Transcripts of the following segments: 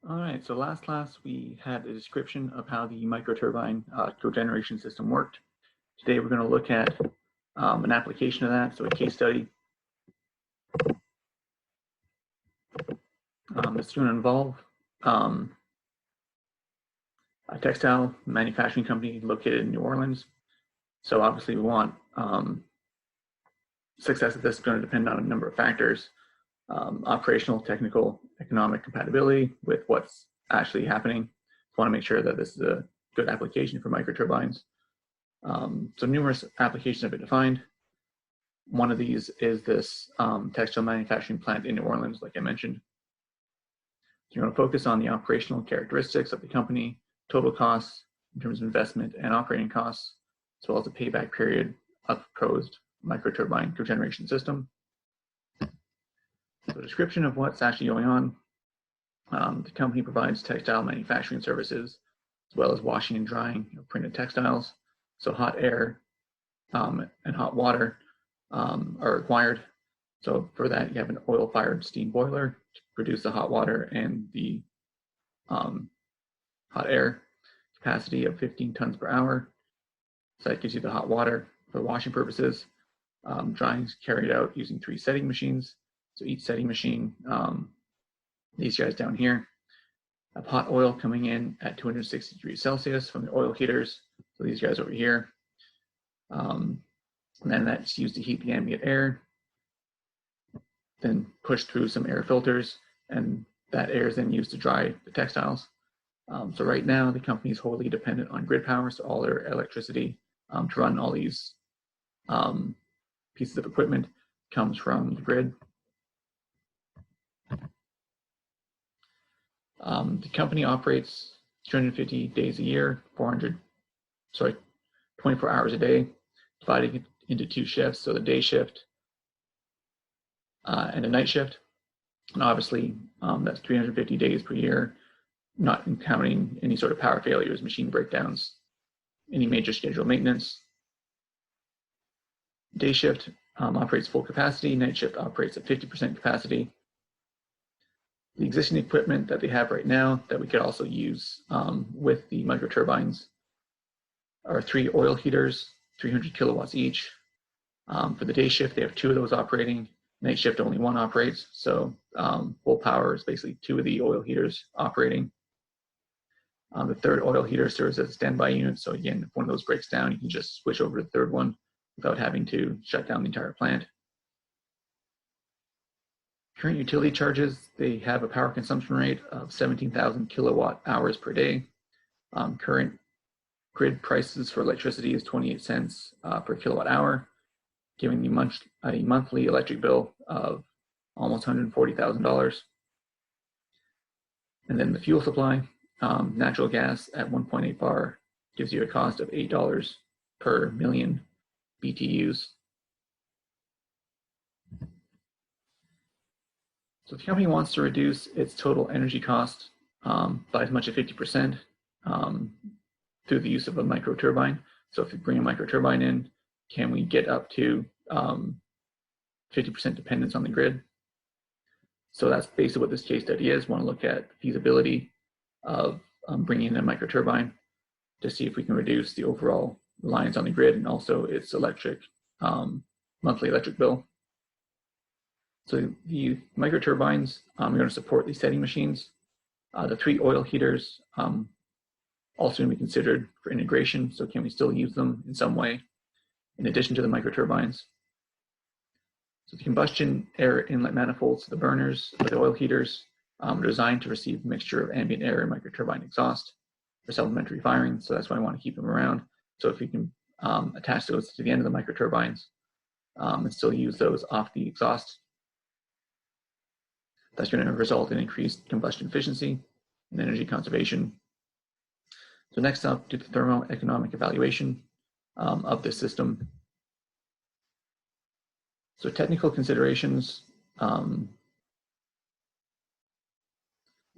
All right, so last class we had a description of how the microturbine cogeneration system worked. Today we're going to look at an application of that, so a case study. It's going to involve a textile manufacturing company located in New Orleans. So obviously we want success of this is going to depend on a number of factors: operational, technical, economic compatibility with what's actually happening. We want to make sure that this is a good application for microturbines. So numerous applications have been defined. One of these is this textile manufacturing plant in New Orleans, like I mentioned. So you're going to focus on the operational characteristics of the company, total costs in terms of investment and operating costs, as well as the payback period of the proposed microturbine cogeneration system. So description of what's actually going on. The company provides textile manufacturing services, as well as washing and drying printed textiles. So hot air and hot water are required. So for that, you have an oil-fired steam boiler to produce the hot water and the hot air, capacity of 15 tons per hour. So that gives you the hot water for washing purposes. Drying is carried out using 3 setting machines. So each setting machine, these guys down here, have hot oil coming in at 260 degrees Celsius from the oil heaters. So these guys over here. And then that's used to heat the ambient air, then pushed through some air filters, and that air is then used to dry the textiles. So right now, the company is wholly dependent on grid power, so all their electricity to run all these pieces of equipment comes from the grid. The company operates 250 days a year, 24 hours a day, divided into 2 shifts, so the day shift and a night shift. And obviously, that's 350 days per year, not counting any sort of power failures, machine breakdowns, any major scheduled maintenance. Day shift operates full capacity, night shift operates at 50% capacity. The existing equipment that they have right now that we could also use with the microturbines are 3 oil heaters, 300 kilowatts each. For the day shift, they have 2 of those operating. Night shift, only 1 operates. So full power is basically 2 of the oil heaters operating. The 3rd oil heater serves as a standby unit. So again, if one of those breaks down, you can just switch over to the 3rd one without having to shut down the entire plant. Current utility charges, they have a power consumption rate of 17,000 kilowatt hours per day. Current grid prices for electricity is 28 cents per kilowatt hour, giving the a monthly electric bill of almost $140,000. And then the fuel supply, natural gas at 1.8 bar gives you a cost of $8 per million BTUs. So if the company wants to reduce its total energy cost by as much as 50% through the use of a microturbine. So if you bring a microturbine in, can we get up to 50% dependence on the grid? So that's basically what this case study is. We want to look at the feasibility of bringing in a microturbine to see if we can reduce the overall reliance on the grid and also its monthly electric bill. So the microturbines are going to support the setting machines. The 3 oil heaters also going to be considered for integration. So can we still use them in some way in addition to the microturbines? So the combustion air inlet manifolds to the burners of the oil heaters are designed to receive a mixture of ambient air and microturbine exhaust for supplementary firing. So that's why I want to keep them around. So if we can attach those to the end of the microturbines and still use those off the exhaust, that's going to result in increased combustion efficiency and energy conservation. So next up, do the thermoeconomic evaluation of this system. So technical considerations, want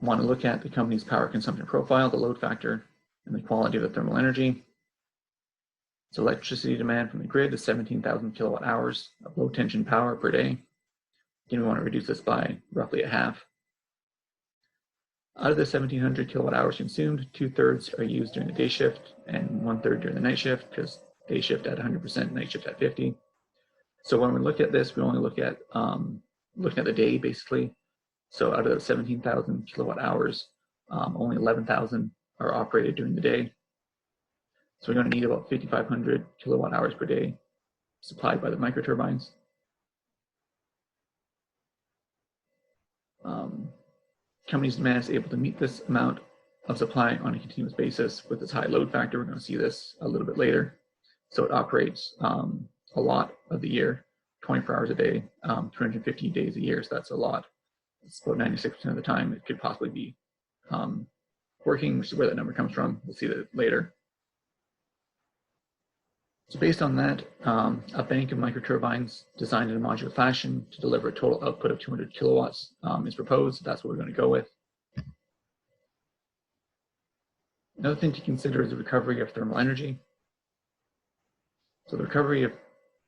to look at the company's power consumption profile, the load factor, and the quality of the thermal energy. So electricity demand from the grid is 17,000 kilowatt hours of low tension power per day. Again, we want to reduce this by roughly a half. Out of the 1,700 kilowatt hours consumed, 2/3 are used during the day shift and 1/3 during the night shift, because day shift at 100%, night shift at 50. So when we look at this, we only look at looking at the day basically. So out of the 17,000 kilowatt hours, only 11,000 are operated during the day. So we're going to need about 5,500 kilowatt hours per day supplied by the microturbines. Companies' demand is able to meet this amount of supply on a continuous basis with its high load factor. We're going to see this a little bit later. So it operates a lot of the year, 24 hours a day, 350 days a year. So that's a lot. It's about 96% of the time it could possibly be working, which is where that number comes from. We'll see that later. So based on that, a bank of microturbines designed in a modular fashion to deliver a total output of 200 kilowatts is proposed. That's what we're going to go with. Another thing to consider is the recovery of thermal energy. So the recovery of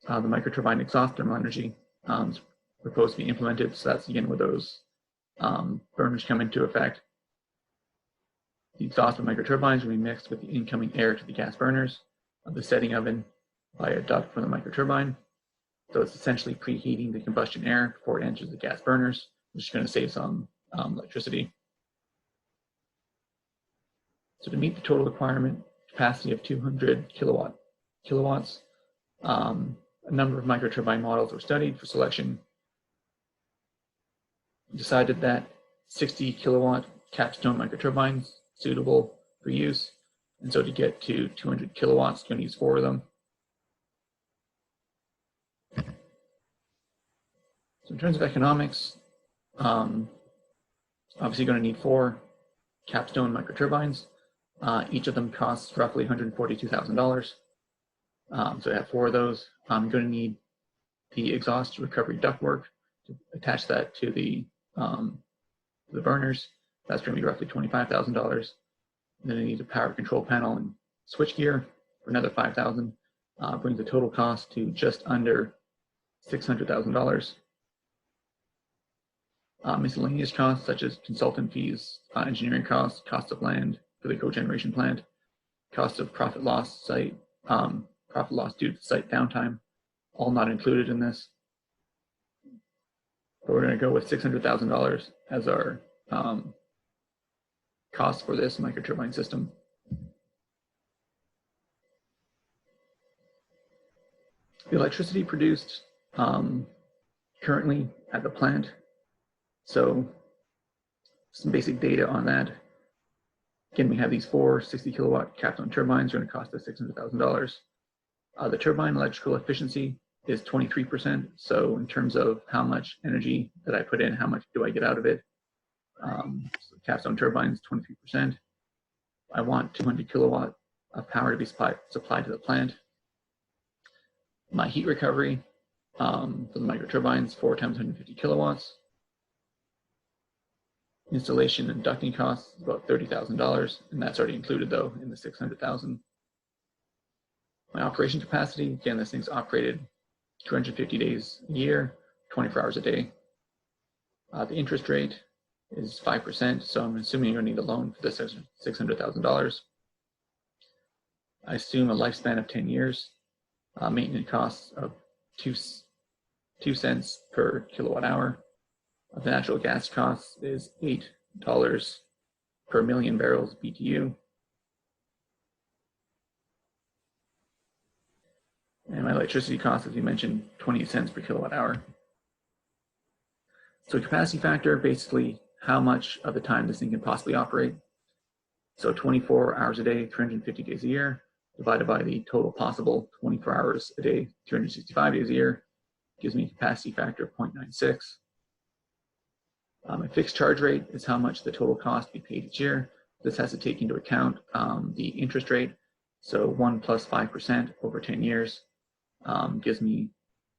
the microturbine exhaust thermal energy is proposed to be implemented. So that's again where those burners come into effect. The exhaust of microturbines will be mixed with the incoming air to the gas burners of the setting oven by a duct from the microturbine. So it's essentially preheating the combustion air before it enters the gas burners, which is going to save some electricity. So to meet the total requirement capacity of 200 kilowatts, a number of microturbine models were studied for selection. We decided that 60 kilowatt capstone microturbines suitable for use, and so to get to 200 kilowatts, you're going to use 4 of them. So in terms of economics, obviously you're going to need 4 capstone microturbines. Each of them costs roughly $142,000. So I have 4 of those. I'm going to need the exhaust recovery ductwork to attach that to the burners. That's going to be roughly $25,000. Then I need a power control panel and switchgear for another $5,000. Brings the total cost to just under $600,000. Miscellaneous costs such as consultant fees, engineering costs, cost of land for the cogeneration plant, cost of profit loss due to site downtime, all not included in this. But we're going to go with $600,000 as our cost for this microturbine system. The electricity produced currently at the plant. So some basic data on that. Again, we have these 4 60 kilowatt capstone turbines. They're going to cost us $600,000. The turbine electrical efficiency is 23%. So in terms of how much energy that I put in, how much do I get out of it? So capstone turbines, 23%. I want 200 kilowatt of power to be supplied to the plant. My heat recovery for the microturbines, 4 times 150 kilowatts. Installation and ducting costs is about $30,000, and that's already included though in the $600,000. My operation capacity, again, this thing's operated 250 days a year, 24 hours a day. The interest rate is 5%, so I'm assuming you're going to need a loan for this $600,000. I assume a lifespan of 10 years. Maintenance costs of 2 cents per kilowatt hour. The natural gas cost is $8 per million barrels BTU. And my electricity cost, as you mentioned, 20 cents per kilowatt hour. So capacity factor, basically how much of the time this thing can possibly operate. So 24 hours a day, 350 days a year, divided by the total possible 24 hours a day, 365 days a year, gives me a capacity factor of 0.96. A fixed charge rate is how much the total cost be paid each year. This has to take into account the interest rate. So 1 plus 5% over 10 years gives me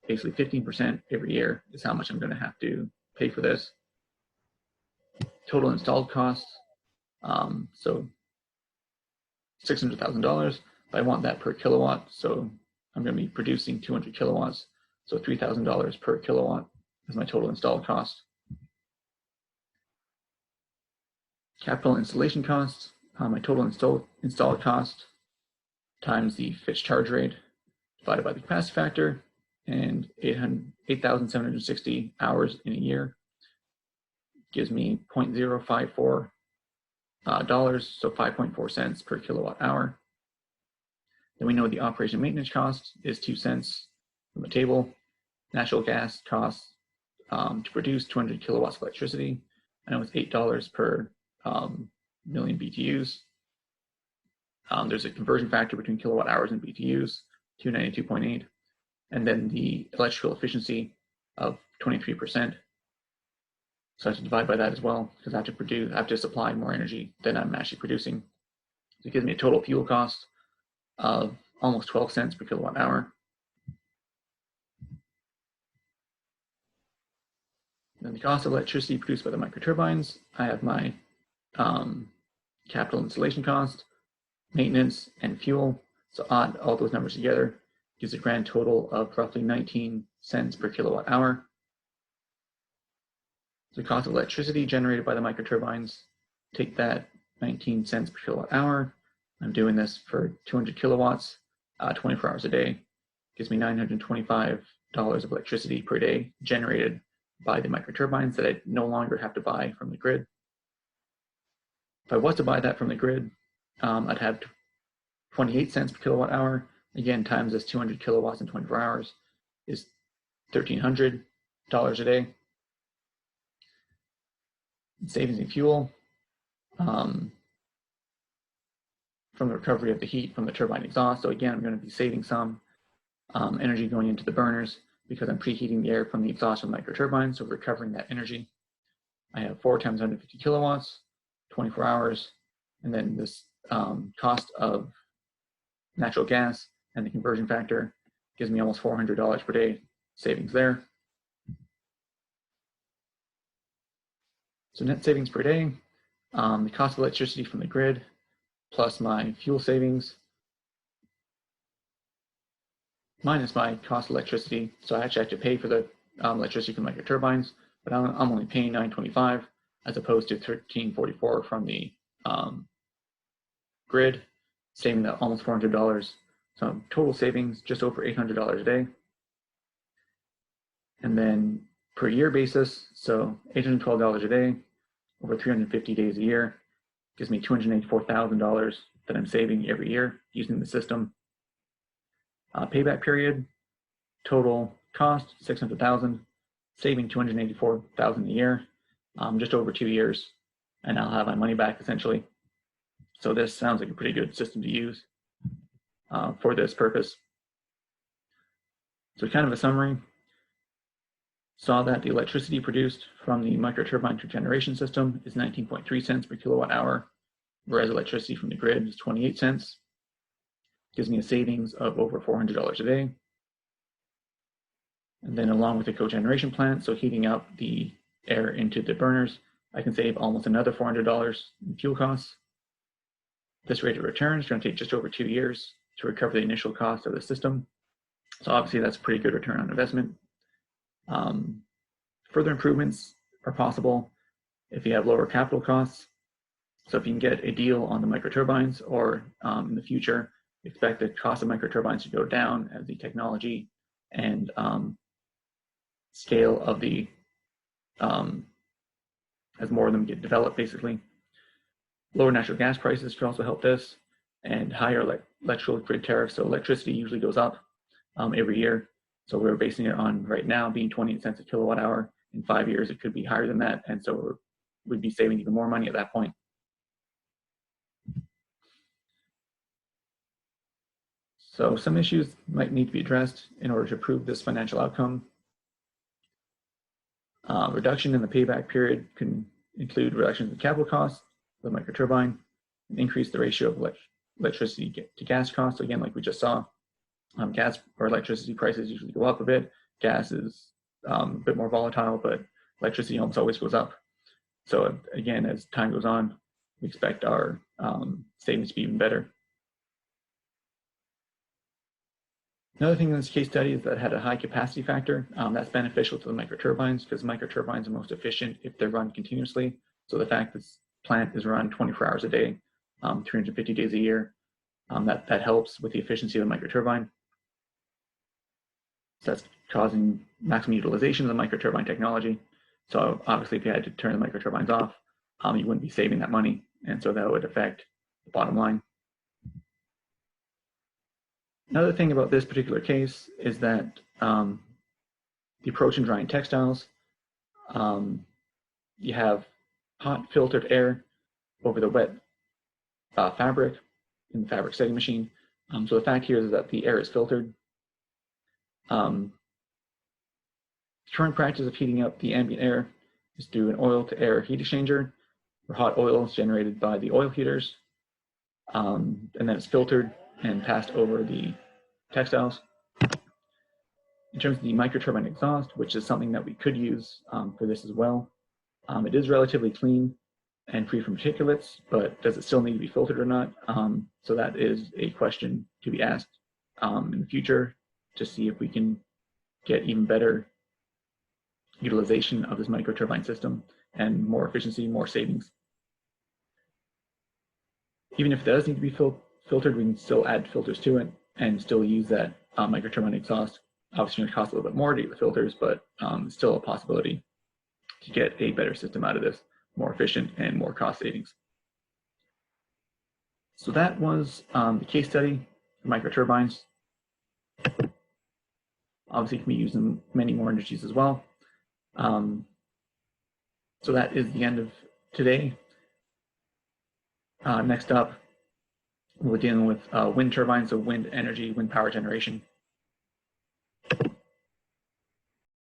basically 15% every year is how much I'm going to have to pay for this. Total installed costs, so $600,000. I want that per kilowatt, so I'm going to be producing 200 kilowatts, so $3,000 per kilowatt is my total installed cost. capital installation costs, my total installed cost times the fixed charge rate divided by the capacity factor, and 8,760 hours in a year gives me $0.054, so 5.4 cents per kilowatt hour. Then we know the operation maintenance cost is 2 cents from the table. Natural gas costs to produce 200 kilowatts of electricity, I know it's $8 per million BTUs. There's a conversion factor between kilowatt hours and BTUs, 292.8, and then the electrical efficiency of 23%. So I have to divide by that as well, because I have to supply more energy than I'm actually producing. So it gives me a total fuel cost of almost 12 cents per kilowatt hour. Then the cost of electricity produced by the microturbines, I have my capital installation cost, maintenance, and fuel. So add all those numbers together, gives a grand total of roughly 19 cents per kilowatt hour. The cost of electricity generated by the microturbines, take that 19 cents per kilowatt hour. I'm doing this for 200 kilowatts, 24 hours a day. Gives me $925 of electricity per day generated by the microturbines that I no longer have to buy from the grid. If I was to buy that from the grid, I'd have 28 cents per kilowatt hour. Again, times this 200 kilowatts in 24 hours is $1,300 a day. Savings in fuel from the recovery of the heat from the turbine exhaust. So again, I'm going to be saving some energy going into the burners because I'm preheating the air from the exhaust of the microturbine, so recovering that energy. I have 4 times 150 kilowatts, 24 hours, and then this cost of natural gas and the conversion factor gives me almost $400 per day savings there. So net savings per day, the cost of electricity from the grid plus my fuel savings minus my cost of electricity. So I actually have to pay for the electricity from microturbines, but I'm only paying $9.25 as opposed to $13.44 from the grid, saving that almost $400. So total savings just over $800 a day. And then per year basis, so $812 a day over 350 days a year gives me $284,000 that I'm saving every year using the system. Payback period, total cost $600,000, saving $284,000 a year, just over 2 years, and I'll have my money back essentially. So this sounds like a pretty good system to use for this purpose. So kind of a summary. Saw that the electricity produced from the microturbine cogeneration system is 19.3 cents per kilowatt hour, whereas electricity from the grid is 28 cents. Gives me a savings of over $400 a day. And then along with the cogeneration plant, so heating up the air into the burners, I can save almost another $400 in fuel costs. This rate of return is going to take just over 2 years to recover the initial cost of the system. So obviously that's a pretty good return on investment. Further improvements are possible if you have lower capital costs. So if you can get a deal on the microturbines, or in the future, expect the cost of microturbines to go down as the technology and scale of the, as more of them get developed basically. Lower natural gas prices could also help this, and higher electrical grid tariffs. So electricity usually goes up every year. So we're basing it on right now being 28 cents a kilowatt hour. In 5 years, it could be higher than that. And so we'd be saving even more money at that point. So some issues might need to be addressed in order to prove this financial outcome. Reduction in the payback period can include reductions in capital costs of the microturbine, and increase the ratio of electricity to gas costs. Again, like we just saw, gas or electricity prices usually go up a bit. Gas is a bit more volatile, but electricity almost always goes up. So again, as time goes on, we expect our savings to be even better. Another thing in this case study is that it had a high capacity factor. That's beneficial to the microturbines because microturbines are most efficient if they're run continuously. So the fact that plant is run 24 hours a day, 350 days a year. That helps with the efficiency of the microturbine. So that's causing maximum utilization of the microturbine technology. So obviously, if you had to turn the microturbines off, you wouldn't be saving that money, and so that would affect the bottom line. Another thing about this particular case is that the approach in drying textiles, you have hot filtered air over the wet fabric in the fabric setting machine. So the fact here is that the air is filtered. Current practice of heating up the ambient air is through an oil to air heat exchanger, where hot oil is generated by the oil heaters, and then it's filtered and passed over the textiles. In terms of the microturbine exhaust, which is something that we could use for this as well, it is relatively clean and free from particulates, but does it still need to be filtered or not? So that is a question to be asked in the future to see if we can get even better utilization of this microturbine system and more efficiency, more savings. Even if it does need to be filtered, we can still add filters to it and still use that microturbine exhaust. Obviously, it costs a little bit more to get the filters, but still a possibility to get a better system out of this, more efficient and more cost savings. So that was the case study for microturbines. Obviously, it can be used in many more industries as well. So that is the end of today. Next up, we're dealing with wind turbines, so wind energy, wind power generation.